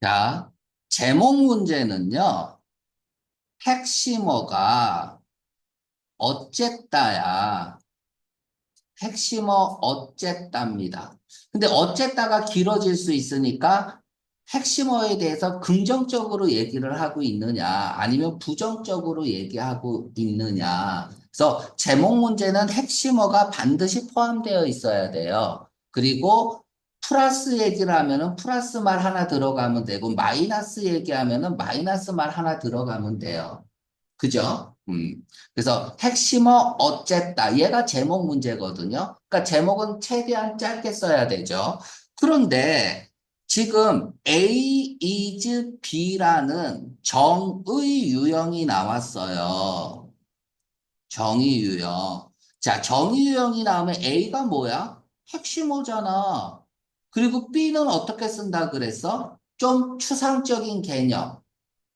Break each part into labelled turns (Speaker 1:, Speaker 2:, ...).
Speaker 1: 자, 제목 문제는요, 핵심어가 어쨌다야. 핵심어 어쨌답니다. 근데 어쨌다가 길어질 수 있으니까 핵심어에 대해서 긍정적으로 얘기를 하고 있느냐, 아니면 부정적으로 얘기하고 있느냐. 그래서 제목 문제는 핵심어가 반드시 포함되어 있어야 돼요. 그리고 플러스 얘기를 하면은 플러스 말 하나 들어가면 되고, 마이너스 얘기하면은 마이너스 말 하나 들어가면 돼요. 그죠? 그래서 핵심어 어쨌다. 얘가 제목 문제거든요. 그러니까 제목은 최대한 짧게 써야 되죠. 그런데 지금 A is B라는 정의 유형이 나왔어요. 정의 유형. 자, 정의 유형이 나오면 A가 뭐야? 핵심어잖아. 그리고 B는 어떻게 쓴다 그랬어? 좀 추상적인 개념.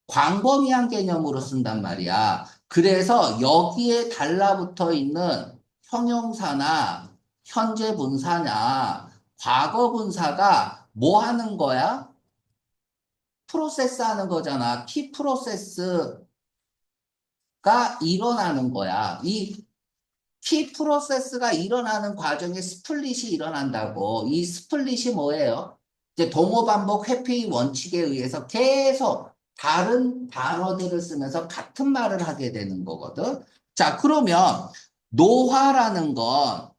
Speaker 1: 광범위한 개념으로 쓴단 말이야. 그래서 여기에 달라붙어 있는 형용사나 현재 분사나 과거 분사가 뭐 하는 거야? 프로세스 하는 거잖아. 키 프로세스가 일어나는 거야. 이 키 프로세스가 일어나는 과정에 스플릿이 일어난다고. 이 스플릿이 뭐예요? 이제 동호 반복 회피 원칙에 의해서 계속 다른 단어들을 쓰면서 같은 말을 하게 되는 거거든. 자, 그러면 노화라는 건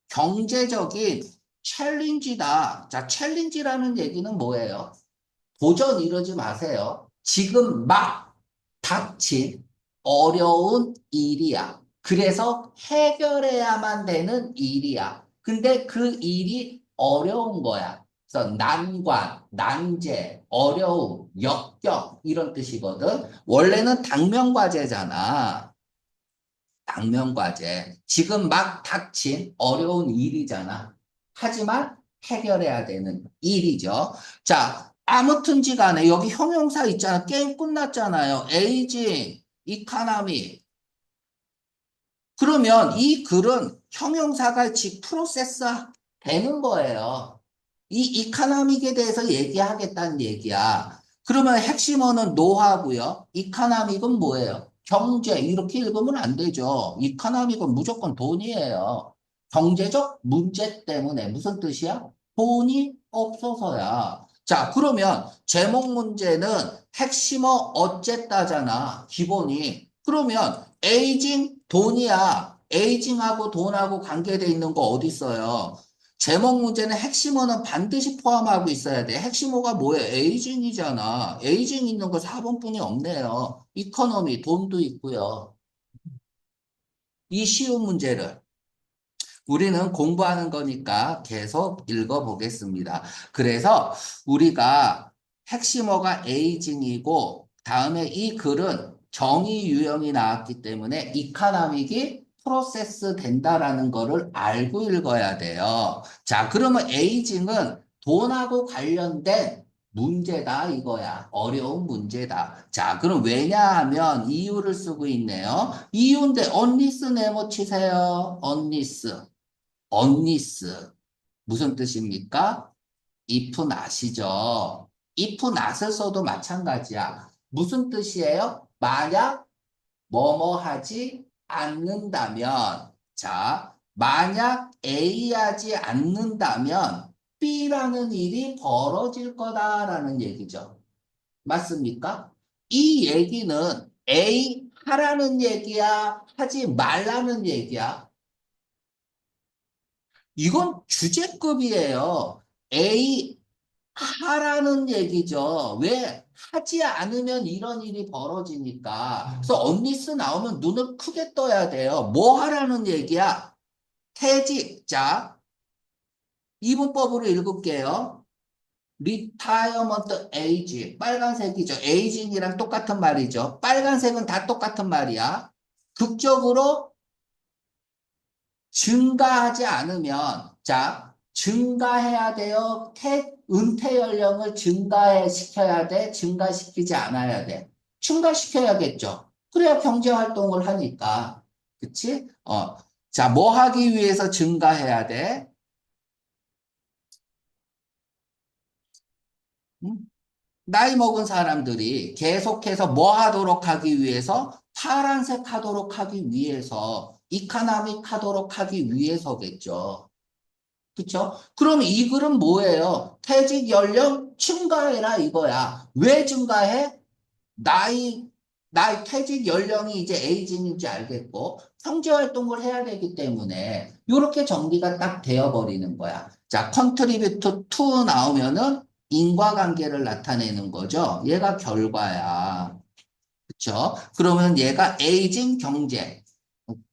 Speaker 1: 경제적인 챌린지다. 자, 챌린지라는 얘기는 뭐예요? 도전 이러지 마세요. 지금 막 닥친 어려운 일이야. 그래서 해결해야만 되는 일이야. 근데 그 일이 어려운 거야. 그래서 난관, 난제, 어려움, 역경 이런 뜻이거든. 원래는 당면과제잖아. 당면과제. 지금 막 닥친 어려운 일이잖아. 하지만 해결해야 되는 일이죠. 자, 아무튼지 간에 여기 형용사 있잖아. 게임 끝났잖아요. 에이징, 이카나미. 그러면 이 글은 형용사가 즉 프로세스 되는 거예요. 이 이카나믹에 대해서 얘기하겠다는 얘기야. 그러면 핵심어는 노하고요. 이카나믹은 뭐예요? 경제 이렇게 읽으면 안 되죠. 이카나믹은 무조건 돈이에요. 경제적 문제 때문에 무슨 뜻이야? 돈이 없어서야. 자, 그러면 제목 문제는 핵심어 어쨌다잖아. 기본이. 그러면 에이징 돈이야. 에이징하고 돈하고 관계돼 있는 거 어디 있어요? 제목 문제는 핵심어는 반드시 포함하고 있어야 돼. 핵심어가 뭐예요? 에이징이잖아. 에이징 있는 거 4번뿐이 없네요. 이코노미, 돈도 있고요. 이 쉬운 문제를 우리는 공부하는 거니까 계속 읽어보겠습니다. 그래서 우리가 핵심어가 에이징이고 다음에 이 글은 정의 유형이 나왔기 때문에 이카나믹이 프로세스 된다라는 거를 알고 읽어야 돼요. 자, 그러면 에이징은 돈하고 관련된 문제다 이거야. 어려운 문제다. 자, 그럼 왜냐하면 이유를 쓰고 있네요. 이유인데 언리스 네모 치세요. 언리스. 언리스 무슨 뜻입니까? if not이죠. if not을 써도 마찬가지야. 무슨 뜻이에요? 만약 뭐뭐 하지 않는다면 자, 만약 A 하지 않는다면 B라는 일이 벌어질 거다라는 얘기죠. 맞습니까? 이 얘기는 A 하라는 얘기야, 하지 말라는 얘기야. 이건 주제급이에요. A 하라는 얘기죠. 왜? 하지 않으면 이런 일이 벌어지니까. 그래서 언니스 나오면 눈을 크게 떠야 돼요. 뭐 하라는 얘기야? 퇴직. 자, 이분법으로 읽을게요. 리타이어먼트 에이지. 빨간색이죠. 에이징이랑 똑같은 말이죠. 빨간색은 다 똑같은 말이야. 극적으로 증가하지 않으면, 자, 증가해야 돼요. 은퇴 연령을 증가시켜야 돼. 증가시키지 않아야 돼. 증가시켜야겠죠. 그래야 경제 활동을 하니까. 그치? 자, 뭐 하기 위해서 증가해야 돼? 음? 나이 먹은 사람들이 계속해서 뭐 하도록 하기 위해서? 파란색 하도록 하기 위해서, 이카나믹 하도록 하기 위해서겠죠. 그쵸? 그럼 이 글은 뭐예요? 퇴직 연령 증가해라 이거야. 왜 증가해? 나이, 나이 퇴직 연령이 이제 에이징인지 알겠고, 경제 활동을 해야 되기 때문에, 이렇게 정리가 딱 되어버리는 거야. 자, contribute to 나오면은 인과관계를 나타내는 거죠. 얘가 결과야. 그쵸? 그러면 얘가 에이징 경제.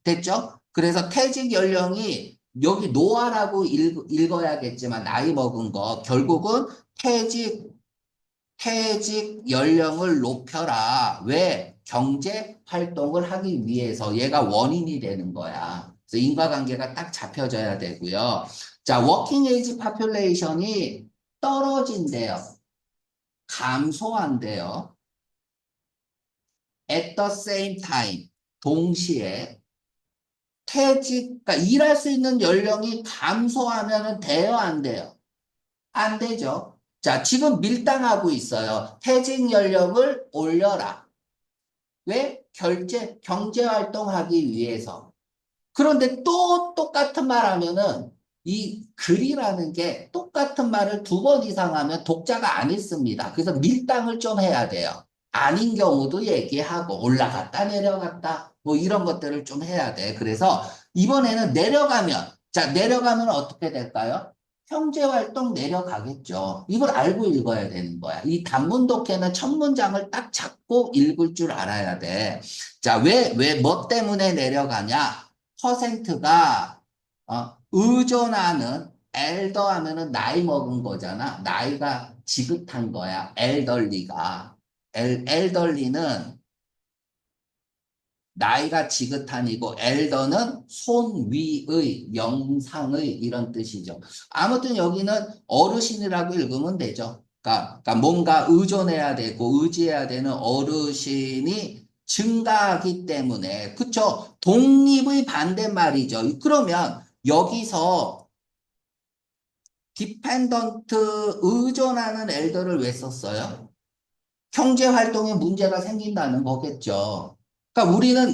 Speaker 1: 됐죠? 그래서 퇴직 연령이 여기 노화라고 읽어야겠지만, 나이 먹은 거, 결국은 퇴직 연령을 높여라. 왜? 경제 활동을 하기 위해서 얘가 원인이 되는 거야. 그래서 인과관계가 딱 잡혀져야 되고요. 자, 워킹 에이지 파퓰레이션이 떨어진대요. 감소한대요. At the same time. 동시에 그러니까 일할 수 있는 연령이 감소하면 돼요, 안 돼요? 안 되죠. 자, 지금 밀당하고 있어요. 퇴직 연령을 올려라. 왜? 경제 활동하기 위해서. 그런데 또 똑같은 말 하면은 이 글이라는 게 똑같은 말을 두 번 이상 하면 독자가 안 읽습니다. 그래서 밀당을 좀 해야 돼요. 아닌 경우도 얘기하고 올라갔다 내려갔다 뭐 이런 것들을 좀 해야 돼. 그래서 이번에는 자, 내려가면 어떻게 될까요? 형제활동 내려가겠죠. 이걸 알고 읽어야 되는 거야. 이 단문 독해는 첫 문장을 딱 잡고 읽을 줄 알아야 돼. 자, 뭐 때문에 내려가냐? 퍼센트가, 의존하는, 엘더 하면은 나이 먹은 거잖아. 나이가 지긋한 거야. 엘덜리가. 엘덜리는 나이가 지긋한이고 엘더는 손 위의, 영상의 이런 뜻이죠. 아무튼 여기는 어르신이라고 읽으면 되죠. 그러니까 뭔가 의존해야 되고 의지해야 되는 어르신이 증가하기 때문에 그쵸? 독립의 반대말이죠. 그러면 여기서 디펜던트 의존하는 엘더를 왜 썼어요? 경제 활동에 문제가 생긴다는 거겠죠. 그러니까 우리는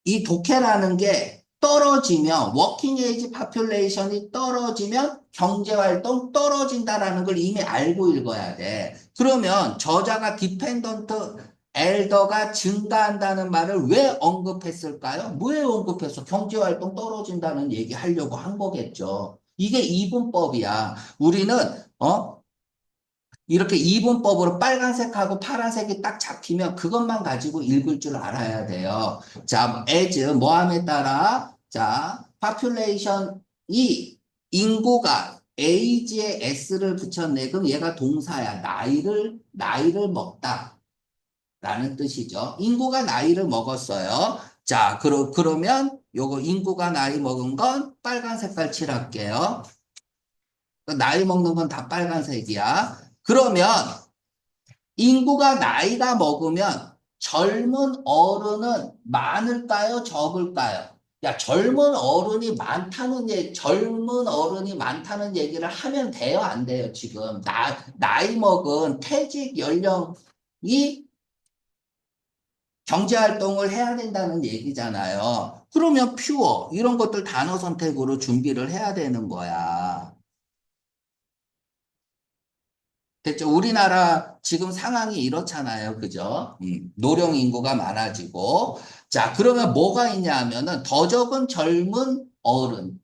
Speaker 1: 이 독해라는 게 떨어지면 워킹 에이지 파퓰레이션이 떨어지면 경제 활동 떨어진다라는 걸 이미 알고 읽어야 돼. 그러면 저자가 디펜던트 엘더가 증가한다는 말을 왜 언급했을까요? 왜 언급했어? 경제 활동 떨어진다는 얘기 하려고 한 거겠죠. 이게 이분법이야. 우리는 이렇게 이분법으로 빨간색하고 파란색이 딱 잡히면 그것만 가지고 읽을 줄 알아야 돼요. 자, as, 뭐함에 따라, 자, population이 인구가 age에 s를 붙였네. 그럼 얘가 동사야. 나이를 먹다. 라는 뜻이죠. 인구가 나이를 먹었어요. 자, 그러면 요거 인구가 나이 먹은 건 빨간 색깔 칠할게요. 나이 먹는 건 다 빨간색이야. 그러면 인구가 나이가 먹으면 젊은 어른은 많을까요? 적을까요? 야, 젊은 어른이 많다는 얘기를 하면 돼요? 안 돼요? 지금. 나이 먹은 퇴직 연령이 경제활동을 해야 된다는 얘기잖아요. 그러면 퓨어, 이런 것들 단어 선택으로 준비를 해야 되는 거야. 됐죠? 우리나라 지금 상황이 이렇잖아요. 그죠? 노령 인구가 많아지고. 자, 그러면 뭐가 있냐 하면은 더 적은 젊은 어른.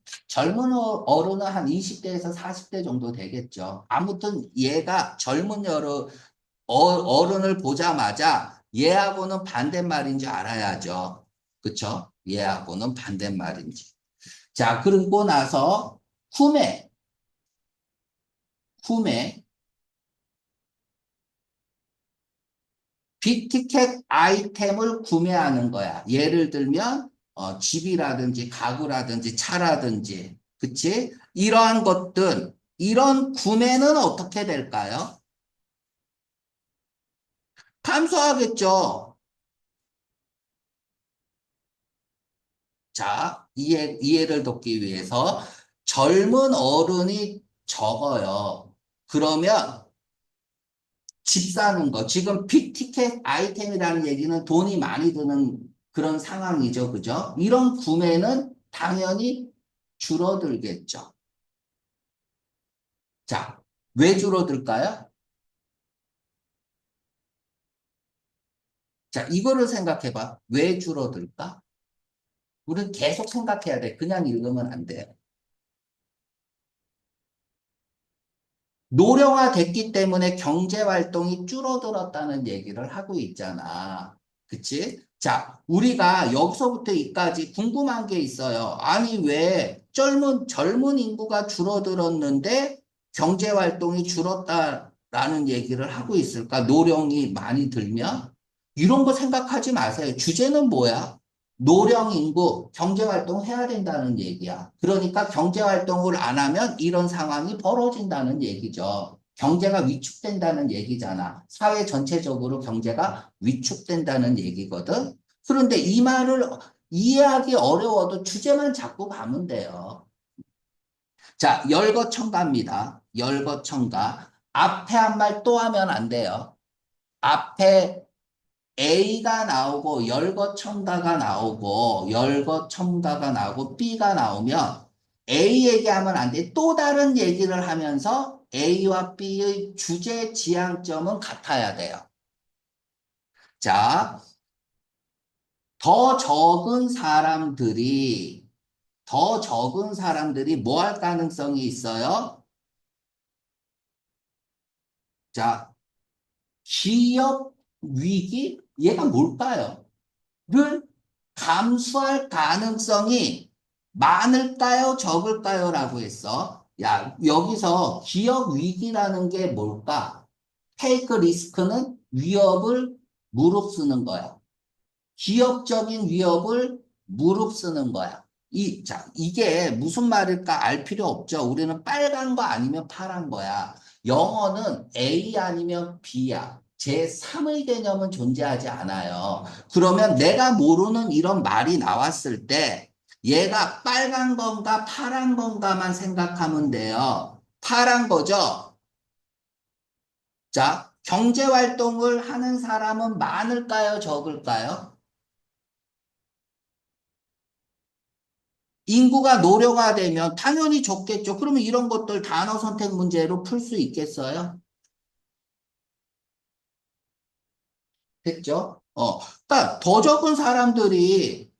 Speaker 1: 어른은 한 20대에서 40대 정도 되겠죠. 아무튼 얘가 어른을 보자마자 얘하고는 반대말인지 알아야죠. 그쵸? 얘하고는 반대말인지. 자, 그리고 나서 구매. 빅티켓 아이템을 구매하는 거야. 예를 들면 집이라든지 가구라든지 차라든지 그치? 이러한 것들 이런 구매는 어떻게 될까요? 감소하겠죠. 자, 이해를 돕기 위해서 젊은 어른이 적어요. 그러면 집 사는 거. 지금 빅티켓 아이템이라는 얘기는 돈이 많이 드는 그런 상황이죠. 그죠? 이런 구매는 당연히 줄어들겠죠. 자, 왜 줄어들까요? 자, 이거를 생각해 봐. 왜 줄어들까? 우리는 계속 생각해야 돼. 그냥 읽으면 안 돼요. 노령화됐기 때문에 경제 활동이 줄어들었다는 얘기를 하고 있잖아. 그치? 자, 우리가 여기서부터 여기까지 궁금한 게 있어요. 아니, 왜 젊은 인구가 줄어들었는데 경제 활동이 줄었다라는 얘기를 하고 있을까? 노령이 많이 들면? 이런 거 생각하지 마세요. 주제는 뭐야? 노령 인구 경제 활동 해야 된다는 얘기야. 그러니까 경제 활동을 안 하면 이런 상황이 벌어진다는 얘기죠. 경제가 위축된다는 얘기잖아. 사회 전체적으로 경제가 위축된다는 얘기거든. 그런데 이 말을 이해하기 어려워도 주제만 잡고 가면 돼요. 자, 열거첨가입니다. 열거첨가. 앞에 한 말 또 하면 안 돼요. 앞에 A가 나오고 열거첨가가 나오고 B가 나오면 A 얘기하면 안 돼. 또 다른 얘기를 하면서 A와 B의 주제 지향점은 같아야 돼요. 자, 더 적은 사람들이 뭐 할 가능성이 있어요? 자, 기업 위기? 얘가 뭘까요? 를 감수할 가능성이 많을까요? 적을까요? 라고 했어. 야, 여기서 기업 위기라는 게 뭘까? 테이크 리스크는 위협을 무릅쓰는 거야. 기업적인 위협을 무릅쓰는 거야. 자, 이게 무슨 말일까 알 필요 없죠. 우리는 빨간 거 아니면 파란 거야. 영어는 A 아니면 B야. 제3의 개념은 존재하지 않아요. 그러면 내가 모르는 이런 말이 나왔을 때 얘가 빨간 건가 파란 건가만 생각하면 돼요. 파란 거죠. 자, 경제 활동을 하는 사람은 많을까요? 적을까요? 인구가 노령화되면 당연히 적겠죠. 그러면 이런 것들 단어 선택 문제로 풀 수 있겠어요? 됐죠? 그러니까 더 적은 사람들이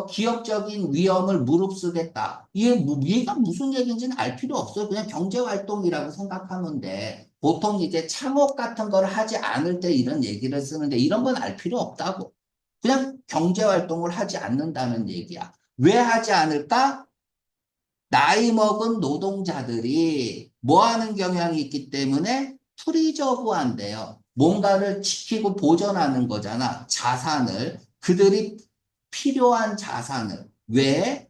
Speaker 1: 기업적인 위험을 무릅쓰겠다. 얘가 무슨 얘기인지는 알 필요 없어요. 그냥 경제 활동이라고 생각하면 돼. 보통 이제 창업 같은 걸 하지 않을 때 이런 얘기를 쓰는데 이런 건 알 필요 없다고. 그냥 경제 활동을 하지 않는다는 얘기야. 왜 하지 않을까? 나이 먹은 노동자들이 뭐 하는 경향이 있기 때문에 프리저브한대요. 뭔가를 지키고 보존하는 거잖아. 자산을. 그들이 필요한 자산을. 왜?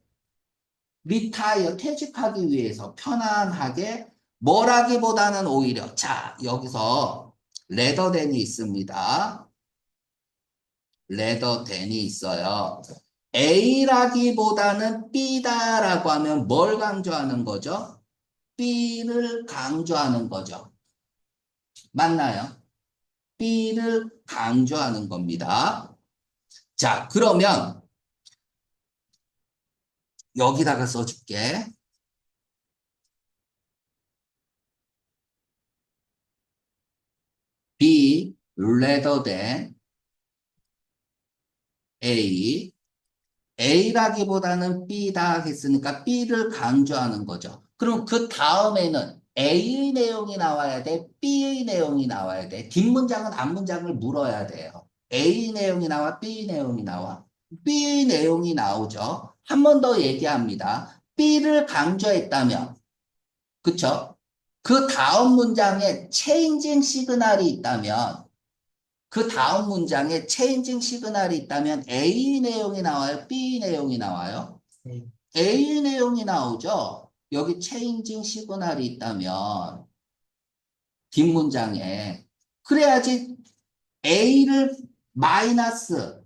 Speaker 1: 리타이어, 퇴직하기 위해서 편안하게 뭐라기보다는 오히려 자, 여기서 레더댄이 있습니다. 레더댄이 있어요. A라기보다는 B다라고 하면 뭘 강조하는 거죠? B를 강조하는 거죠. 맞나요? B를 강조하는 겁니다. 자, 그러면 여기다가 써줄게. B rather than A. A라기보다는 B다 했으니까 B를 강조하는 거죠. 그럼 그 다음에는 A의 내용이 나와야 돼, B의 내용이 나와야 돼. 뒷문장은 앞문장을 물어야 돼요. A 내용이 나와, B 내용이 나와. B 내용이 나오죠. 한 번 더 얘기합니다. B를 강조했다면, 그쵸? 그 다음 문장에 체인징 시그널이 있다면 그 다음 문장에 체인징 시그널이 있다면 A 내용이 나와요? B 내용이 나와요? 네. A 내용이 나오죠? 여기 체인징 시그널이 있다면 뒷문장에 그래야지 A를 마이너스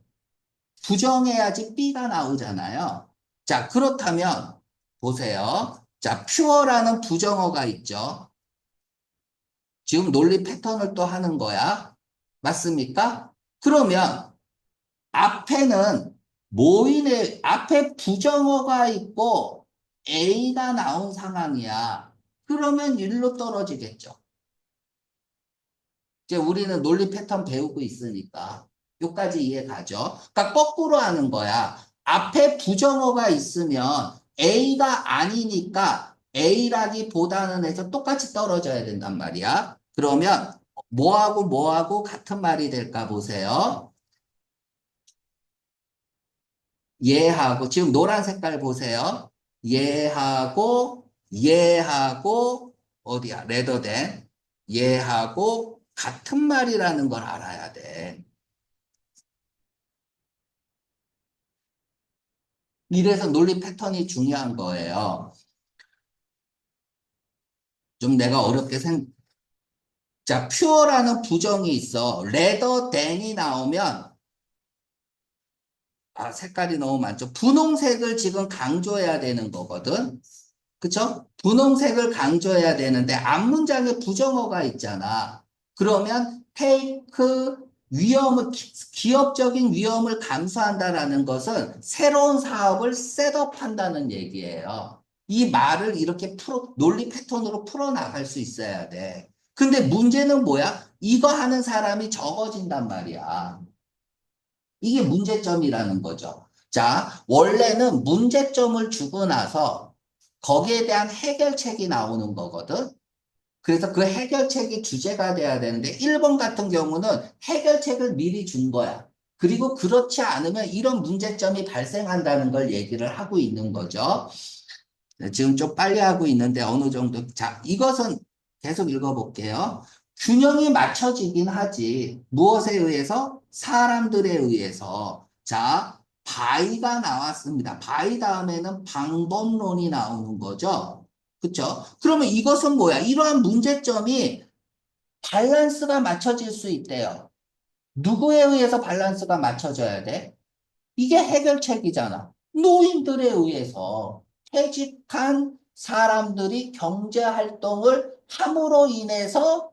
Speaker 1: 부정해야지 B가 나오잖아요. 자, 그렇다면 보세요. 자, 퓨어라는 부정어가 있죠. 지금 논리 패턴을 또 하는 거야. 맞습니까? 그러면 앞에는 모인의 앞에 부정어가 있고 A가 나온 상황이야. 그러면 일로 떨어지겠죠. 이제 우리는 논리 패턴 배우고 있으니까 여기까지 이해 가죠. 그러니까 거꾸로 하는 거야. 앞에 부정어가 있으면 A가 아니니까 A라기보다는 해서 똑같이 떨어져야 된단 말이야. 그러면 뭐하고 뭐하고 같은 말이 될까 보세요. 얘하고 지금 노란 색깔 보세요. 얘하고 어디야? 레더된 얘하고 같은 말이라는 걸 알아야 돼. 이래서 논리 패턴이 중요한 거예요. 좀 내가 어렵게 자, 퓨어라는 부정이 있어. 레더 댄이 나오면 색깔이 너무 많죠. 분홍색을 지금 강조해야 되는 거거든. 그쵸? 분홍색을 강조해야 되는데 앞 문장에 부정어가 있잖아. 그러면 take 위험을 기업적인 위험을 감수한다라는 것은 새로운 사업을 셋업한다는 얘기예요. 이 말을 이렇게 논리 패턴으로 풀어나갈 수 있어야 돼. 근데 문제는 뭐야? 이거 하는 사람이 적어진단 말이야. 이게 문제점이라는 거죠. 자, 원래는 문제점을 주고 나서 거기에 대한 해결책이 나오는 거거든. 그래서 그 해결책이 주제가 돼야 되는데 1번 같은 경우는 해결책을 미리 준 거야. 그리고 그렇지 않으면 이런 문제점이 발생한다는 걸 얘기를 하고 있는 거죠. 네, 지금 좀 빨리 하고 있는데 어느 정도. 자, 이것은 계속 읽어볼게요. 균형이 맞춰지긴 하지. 무엇에 의해서? 사람들에 의해서. 자, 바이가 나왔습니다. 바이 다음에는 방법론이 나오는 거죠. 그쵸? 그러면 이것은 뭐야? 이러한 문제점이 밸런스가 맞춰질 수 있대요. 누구에 의해서 밸런스가 맞춰져야 돼? 이게 해결책이잖아. 노인들에 의해서 퇴직한 사람들이 경제 활동을 함으로 인해서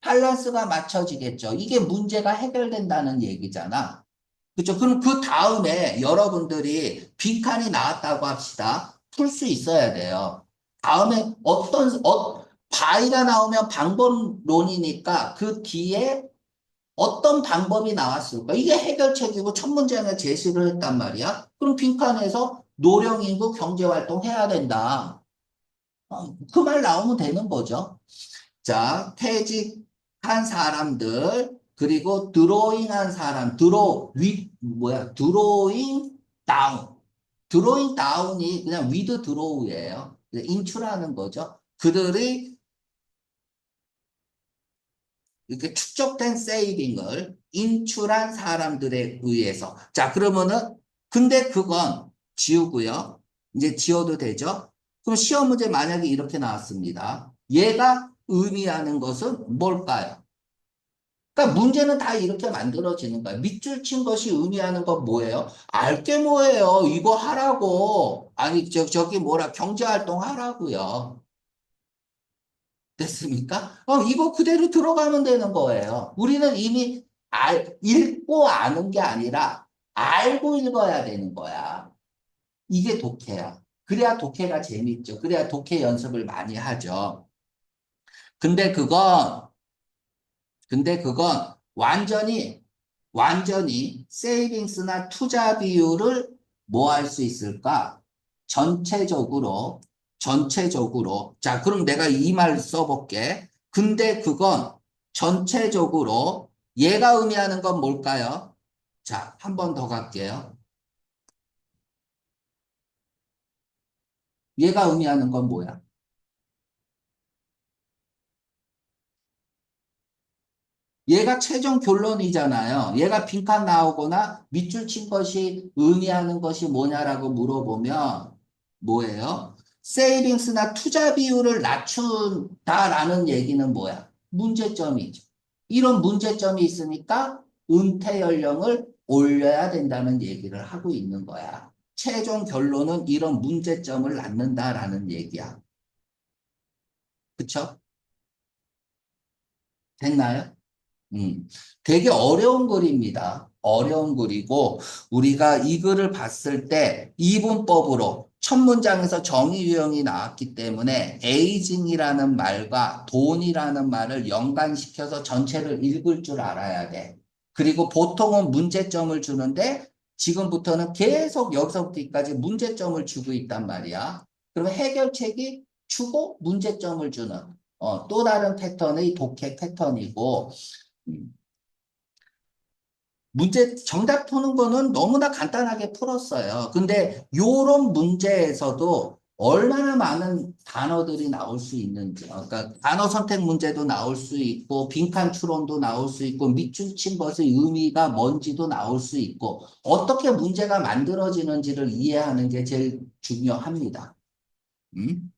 Speaker 1: 밸런스가 맞춰지겠죠. 이게 문제가 해결된다는 얘기잖아. 그렇죠? 그럼 그 다음에 여러분들이 빈칸이 나왔다고 합시다. 풀 수 있어야 돼요. 다음에 바이가 나오면 방법론이니까 그 뒤에 어떤 방법이 나왔을까? 이게 해결책이고 첫 문장에 제시를 했단 말이야. 그럼 빈칸에서 노령인구 경제활동 해야 된다. 그 말 나오면 되는 거죠. 자, 퇴직한 사람들, 그리고 드로잉한 사람, 드로잉 다운. 드로잉 다운이 그냥 위드 드로우예요. 인출하는 거죠. 그들이 이렇게 축적된 세이빙을 인출한 사람들에 의해서. 자, 그러면은, 근데 그건 지우고요. 이제 지워도 되죠? 그럼 시험 문제 만약에 이렇게 나왔습니다. 얘가 의미하는 것은 뭘까요? 그러니까 문제는 다 이렇게 만들어지는 거야. 밑줄 친 것이 의미하는 건 뭐예요? 알게 뭐예요? 이거 하라고. 아니, 저기 뭐라, 경제활동 하라고요. 됐습니까? 이거 그대로 들어가면 되는 거예요. 우리는 이미 읽고 아는 게 아니라 알고 읽어야 되는 거야. 이게 독해야. 그래야 독해가 재밌죠. 그래야 독해 연습을 많이 하죠. 근데 그건, 근데 그건 완전히 세이빙스나 투자 비율을 뭐 할 수 있을까? 전체적으로. 자, 그럼 내가 이 말 써볼게. 근데 그건 전체적으로 얘가 의미하는 건 뭘까요? 자, 한 번 더 갈게요. 얘가 의미하는 건 뭐야? 얘가 최종 결론이잖아요. 얘가 빈칸 나오거나 밑줄 친 것이 의미하는 것이 뭐냐라고 물어보면 뭐예요? 세이빙스나 투자 비율을 낮춘다라는 얘기는 뭐야? 문제점이죠. 이런 문제점이 있으니까 은퇴 연령을 올려야 된다는 얘기를 하고 있는 거야. 최종 결론은 이런 문제점을 낳는다라는 얘기야. 그쵸? 됐나요? 음, 되게 어려운 글입니다. 어려운 글이고, 우리가 이 글을 봤을 때 이분법으로 첫 문장에서 정의 유형이 나왔기 때문에 에이징이라는 말과 돈이라는 말을 연관시켜서 전체를 읽을 줄 알아야 돼. 그리고 보통은 문제점을 주는데 지금부터는 계속 여기서부터 여기까지 문제점을 주고 있단 말이야. 그러면 해결책이 주고 문제점을 주는 또 다른 패턴의 독해 패턴이고, 음, 문제 정답 푸는 거는 너무나 간단하게 풀었어요. 근데 요런 문제에서도 얼마나 많은 단어들이 나올 수 있는지, 그러니까 단어 선택 문제도 나올 수 있고, 빈칸 추론도 나올 수 있고, 밑줄 친 것의 의미가 뭔지도 나올 수 있고, 어떻게 문제가 만들어지는지를 이해하는 게 제일 중요합니다. 음?